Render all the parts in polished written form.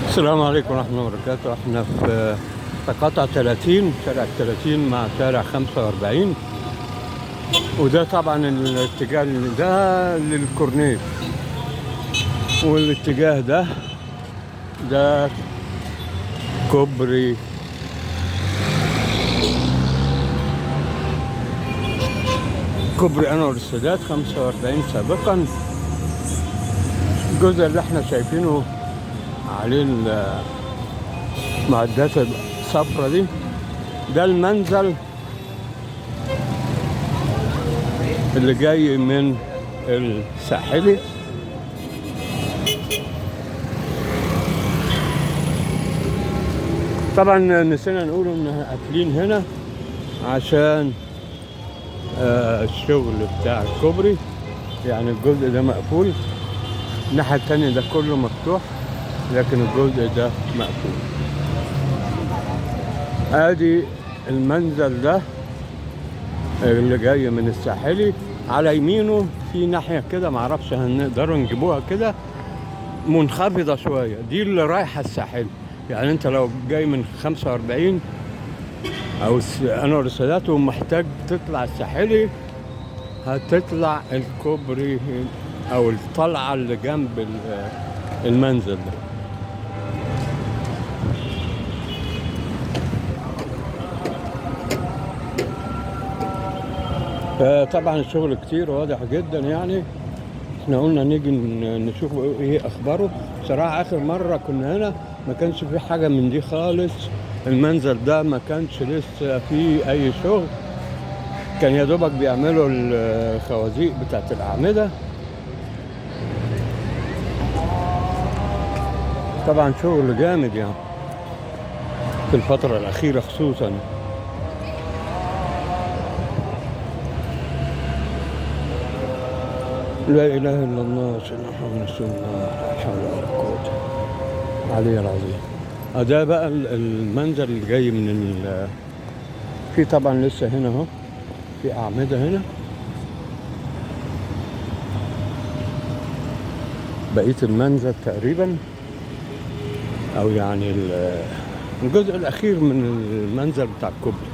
السلام عليكم ورحمة الله وبركاته. احنا في تقاطع 30 شارع 30 مع شارع 45، وده طبعا الاتجاه ده للكورنيش، والاتجاه ده كوبري انور السادات 45 سابقا. الجزء اللي احنا شايفينه عليه المعدات الصفرا دي ده المنزل اللي جاي من الساحلي. طبعا نسينا نقول ان قافلين هنا عشان الشغل بتاع الكوبري، يعني الجزء ده مقفول، الناحية التانية ده كله مفتوح، لكن الجزء ده مقفول. ادي المنزل ده اللي جاي من الساحلي. على يمينه في ناحية كده معرفش هنقدروا نجيبوها كده منخفضة شوية، دي اللي رايحة الساحلي. يعني انت لو جاي من 45 او انور السادات ومحتاج تطلع الساحلي، هتطلع الكوبري او الطلعة اللي جنب المنزل ده. طبعا الشغل كتير واضح جدا، يعني احنا قلنا نيجي نشوف ايه اخباره. بصراحة اخر مرة كنا هنا ما كانش في حاجة من دي خالص، المنزل ده ما كانش لسه فيه اي شغل، كان يا دوبك بيعملوا الخوازيق بتاعت الاعمدة. طبعا شغل جامد يعني في الفترة الاخيرة خصوصا. لا اله الا الله سيدنا محمد رسول الله، لا حول ولا قوة العلي العظيم. ده بقى المنزل اللي جاي من في طبعا لسه هنا اهو في اعمدة هنا، بقية المنزل تقريبا، او يعني الجزء الاخير من المنزل بتاع الكوبري.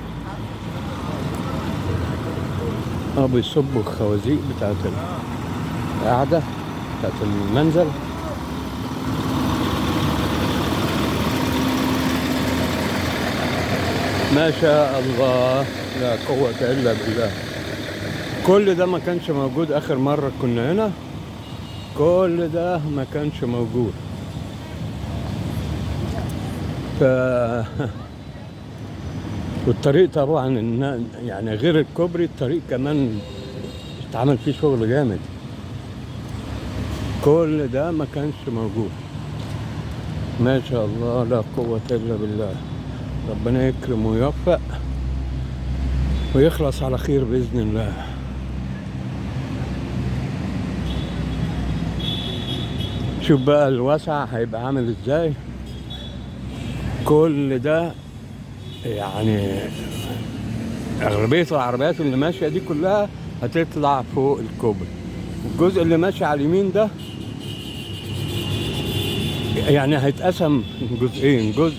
بيصبوا الخوازيق بتاعت القعدة بتاعت المنزل. ما شاء الله لا قوة الا بالله. كل ده ما كانش موجود اخر مرة كنا هنا، كل ده ما كانش موجود. والطريق طبعا يعني غير الكوبري الطريق كمان اتعمل فيه شغل جامد، كل ده ما كانش موجود. ما شاء الله لا قوة الا بالله. ربنا يكرم ويوفق ويخلص على خير بإذن الله. شوف بقى الوسع هيبقى عامل ازاي. كل ده يعني أغلبية العربيات اللي ماشية دي كلها هتطلع فوق الكوبري. الجزء اللي ماشي على اليمين ده يعني هيتقسم جزئين، جزء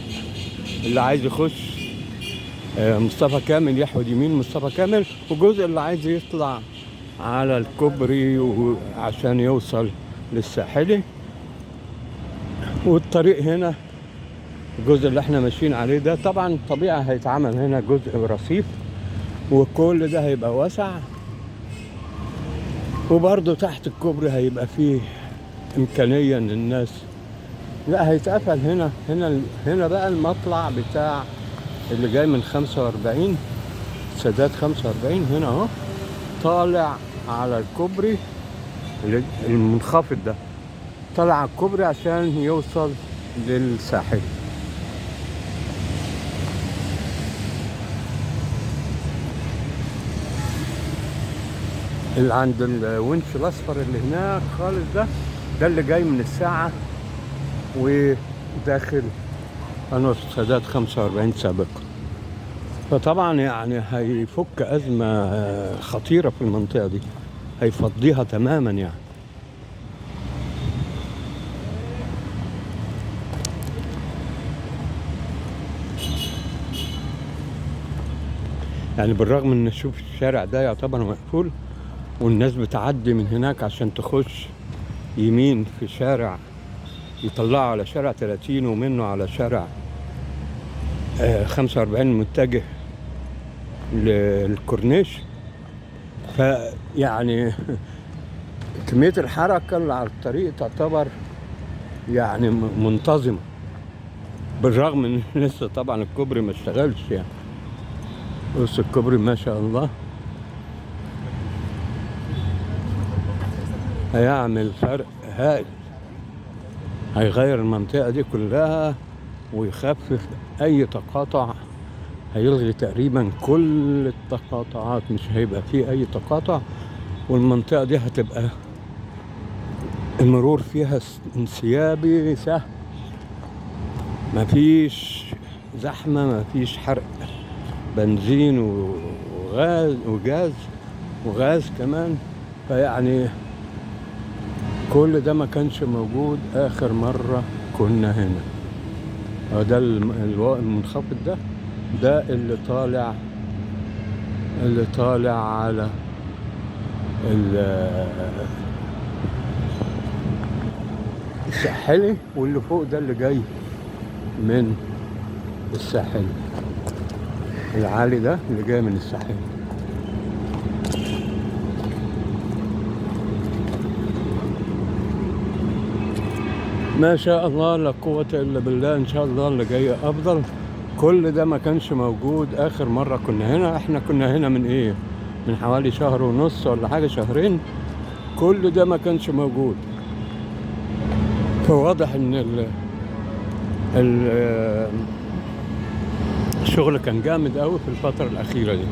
اللي عايز يخش مصطفى كامل يحود يمين مصطفى كامل، وجزء اللي عايز يطلع على الكوبري عشان يوصل للساحلي. والطريق هنا الجزء اللي احنا ماشيين عليه ده طبعا طبيعي هيتعمل هنا جزء رصيف، وكل ده هيبقى واسع، وبرضه تحت الكوبري هيبقى فيه إمكانية إن الناس لا هيتقفل هنا بقى المطلع بتاع اللي جاي من 45 سادات 45 هنا اهو طالع على الكوبري المنخفض ده، طالع على الكوبري عشان يوصل للساحل. اللي عند الونش الاصفر اللي هناك خالص ده اللي جاي من الساعة وداخل انور السادات 45 سابقا. فطبعا يعني هيفك أزمة خطيرة في المنطقة دي، هيفضيها تماما يعني. يعني بالرغم ان شوف الشارع ده يعتبر مقفول، والناس بتعدي من هناك عشان تخش يمين في شارع يطلعوا على شارع 30 ومنه على شارع 45 متجه للكورنيش. فيعني كمية الحركة اللي على الطريق تعتبر يعني منتظمة، بالرغم ان لسه طبعا الكوبري ما اشتغلش. يعني بص الكوبري ما شاء الله هيعمل فرق هائل، هيغير المنطقة دي كلها ويخفف أي تقاطع، هيلغي تقريبا كل التقاطعات، مش هيبقى فيه أي تقاطع، والمنطقة دي هتبقى المرور فيها انسيابي سهل، مفيش زحمة، مفيش حرق بنزين وغاز كمان. فيعني كل ده ما كانش موجود آخر مرة كنا هنا. ده المنخفض ده اللي طالع على الساحلي، واللي فوق ده اللي جاي من الساحلي، العالي ده اللي جاي من الساحلي. ما شاء الله لا قوة إلا بالله. إن شاء الله اللي جاي أفضل. كل ده ما كانش موجود آخر مرة كنا هنا. إحنا كنا هنا من حوالي شهر ونص ولا حاجة، شهرين. كل ده ما كانش موجود. فواضح إن الشغل كان جامد قوي في الفترة الأخيرة دي.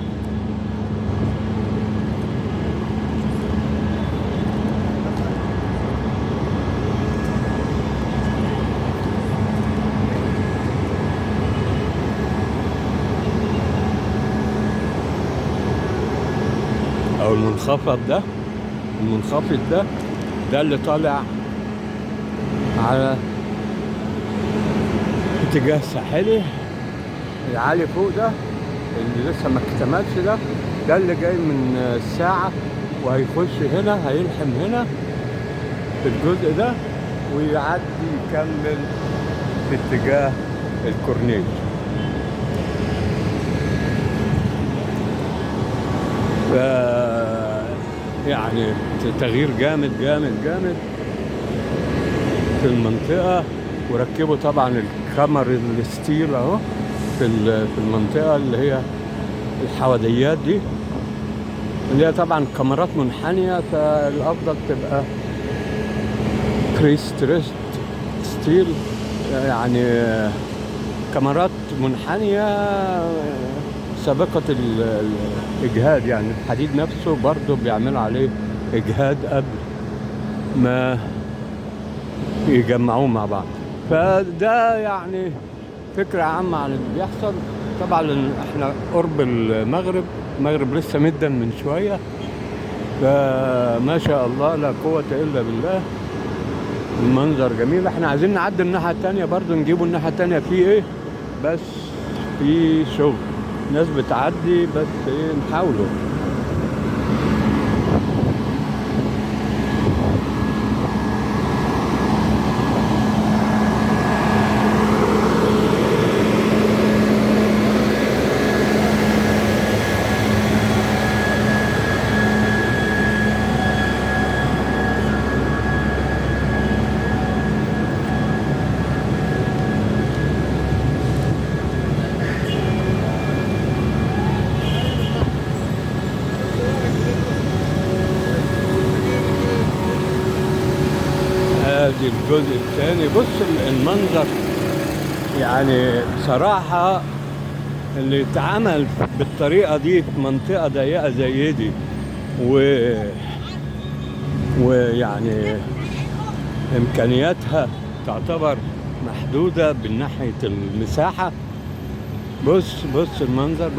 أو المنخفض ده اللي طالع على اتجاه الساحلي، العالي فوق ده اللي لسه ما اكتملش، ده اللي جاي من الساعة وهيخش هنا، هيلحم هنا في الجزء ده ويعدي يكمل في اتجاه الكورنيش. يعني تغيير جامد في المنطقة. وركبوا طبعا الكامر الستيل اهو في المنطقة اللي هي الحواديات دي، اللي هي طبعا كاميرات منحنية، فالأفضل تبقى بريستريست ستيل، يعني كاميرات منحنية سابقة الإجهاد. يعني الحديد نفسه برضو بيعملوا عليه إجهاد قبل ما يجمعوه مع بعض. فده يعني فكرة عامة عن اللي بيحصل. طبعا احنا قرب المغرب لسه مدا من شوية، فما شاء الله لا قوة إلا بالله. المنظر جميل. احنا عايزين نعدي الناحية التانية برضو، نجيبوا الناحية التانية في ايه، بس في شغل، ناس بتعدي بس ايه نحاولوا. الجزء الثاني. بص المنظر يعني بصراحة اللي اتعمل بالطريقة دي في منطقة ضيقة زي دي ويعني إمكانياتها تعتبر محدودة من ناحية المساحة. بص المنظر،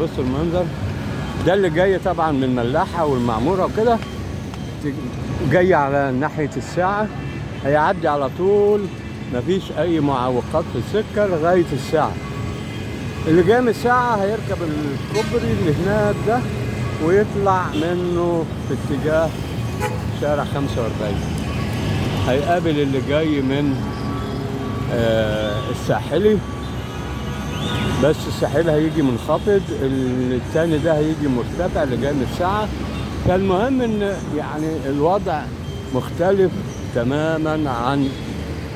ده اللي جاي طبعا من الملاحة والمعمورة وكده، جاي على ناحية الساعة، هيعدي على طول، مفيش اي معوقات في السكة لغاية الساعة. اللي جاي من الساعة هيركب الكوبري اللي هناك ده ويطلع منه في اتجاه شارع 45. هيقابل اللي جاي من الساحلي، بس الساحلي هيجي منخفض، التاني ده هيجي مرتفع اللي جاي من الساعة. فالمهم ان يعني الوضع مختلف تماما عن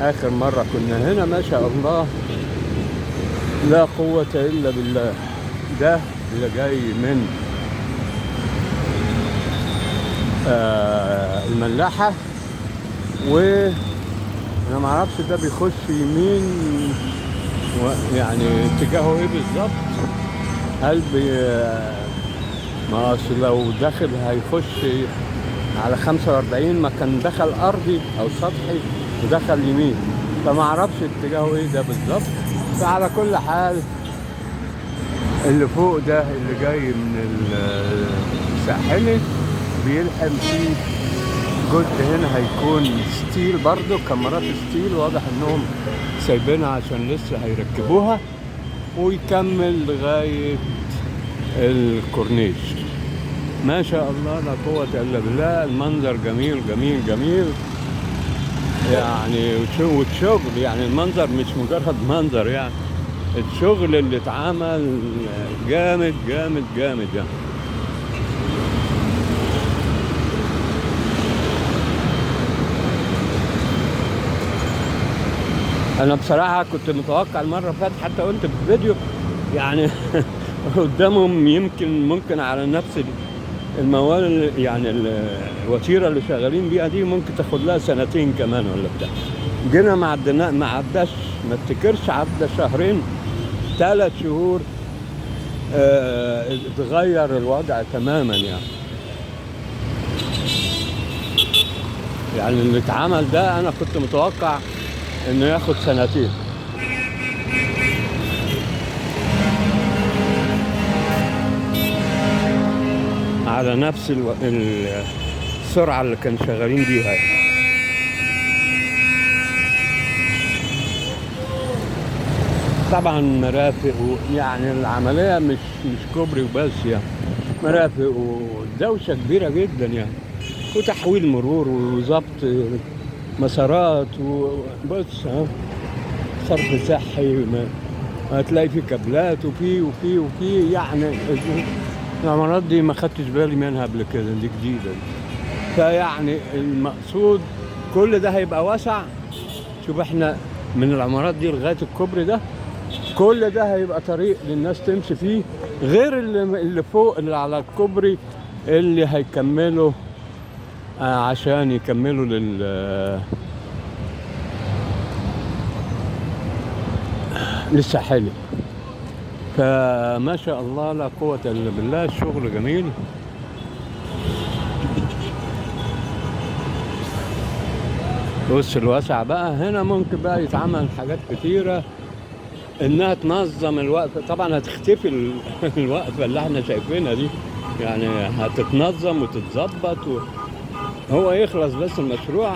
اخر مرة كنا هنا. ما شاء الله لا قوة الا بالله. ده اللي جاي من الملاحة، وانا معرفش ده بيخش يمين يعني اتجاهه ايه بالظبط. هل ما اصل لو داخل هيخش على 45 ما كان دخل ارضي او سطحي ودخل يمين، فما اعرفش اتجاهه ايه ده بالظبط. فعلى كل حال اللي فوق ده اللي جاي من الساحلي بيلحم فيه جزء هنا هيكون ستيل برضو، كاميرات ستيل، واضح انهم سايبينها عشان لسه هيركبوها، ويكمل لغاية الكورنيش. ما شاء الله لا قوة الا بالله. المنظر جميل جميل جميل يعني، والشغل يعني المنظر مش مجرد منظر، يعني الشغل اللي اتعمل جامد جامد جامد يعني. انا بصراحة كنت متوقع المرة اللي فاتت، حتى قلت في الفيديو يعني قدامهم ممكن على نفس الموال، يعني الوتيرة اللي شغالين بيها دي ممكن تاخد لها سنتين كمان ولا بتاع. جينا ما عداش، ما افتكرش عدى شهرين 3 شهور اتغير الوضع تماما يعني اللي اتعمل ده انا كنت متوقع انه ياخد سنتين. على نفس السرعة اللي كانوا شغالين بيها. طبعا مرافق، يعني العملية مش كوبري وبس، يعني مرافق ودوشة كبيرة جدا يعني، وتحويل مرور وظبط مسارات، وبص صرف صحي، هتلاقي فيه كابلات وفي يعني العمارات دي ما خدتش بالي منها قبل كده، دي جديدة. فيعني المقصود كل ده هيبقى واسع. شوف احنا من العمارات دي لغاية الكوبري ده، كل ده هيبقى طريق للناس تمشي فيه، غير اللي فوق اللي على الكوبري اللي هيكملوا عشان يكملوا للساحلي. فما شاء الله لا قوة الا بالله، الشغل جميل. بص الواسع بقى هنا ممكن بقى يتعمل حاجات كتيرة، انها تنظم الوقفة. طبعا هتختفي الوقفة اللي احنا شايفينها دي، يعني هتتنظم وتتظبط هو يخلص بس المشروع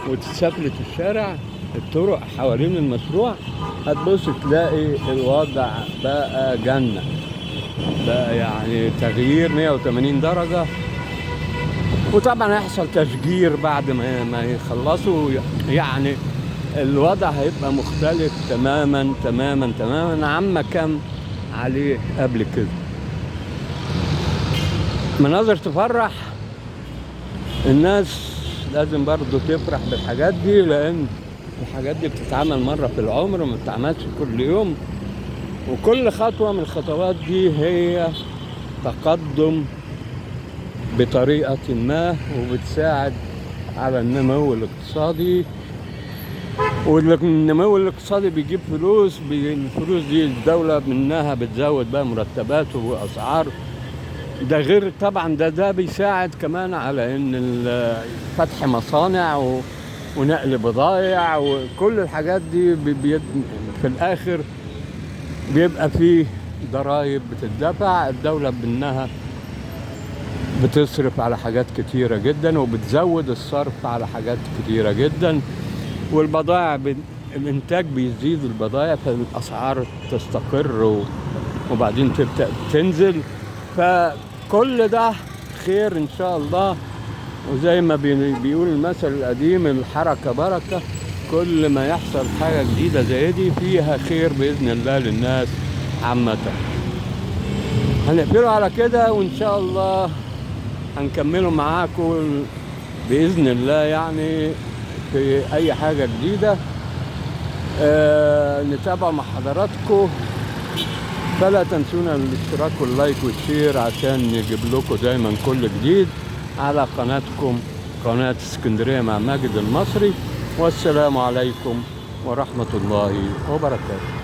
وتتسفلت الشارع، الطرق حوالين المشروع، هتبص تلاقي الوضع بقى جنة بقى، يعني تغيير 180 درجة. وطبعا هيحصل تشجير بعد ما يخلصوا، يعني الوضع هيبقى مختلف تماما تماما تماما عما كان عليه قبل كده. مناظر تفرح الناس، لازم برضو تفرح بالحاجات دي، لان الحاجات دي بتتعمل مرة في العمر وما بتتعملش كل يوم. وكل خطوة من الخطوات دي هي تقدم بطريقة ما، وبتساعد على النمو الاقتصادي. والنمو الاقتصادي بيجيب فلوس، الفلوس دي الدولة منها بتزود بقى مرتبات وأسعار. ده غير طبعا ده بيساعد كمان على ان فتح مصانع ونقل بضائع، وكل الحاجات دي في الاخر بيبقى فيه ضرائب بتدفع. الدولة منها بتصرف على حاجات كتيرة جدا، وبتزود الصرف على حاجات كتيرة جدا، والبضائع الانتاج بيزيد البضائع فالاسعار تستقر وبعدين تبدأ تنزل. فكل ده خير ان شاء الله. وزي ما بيقول المثل القديم الحركة بركة. كل ما يحصل حاجة جديدة زي دي فيها خير بإذن الله للناس عامة. هنقفله على كده وإن شاء الله هنكمله معاكم بإذن الله يعني في أي حاجة جديدة نتابع مع حضراتكم. فلا تنسونا الاشتراك واللايك والشير عشان نجيب لكم دايما كل جديد على قناتكم قناة اسكندرية مع ماجد المصري. والسلام عليكم ورحمة الله وبركاته.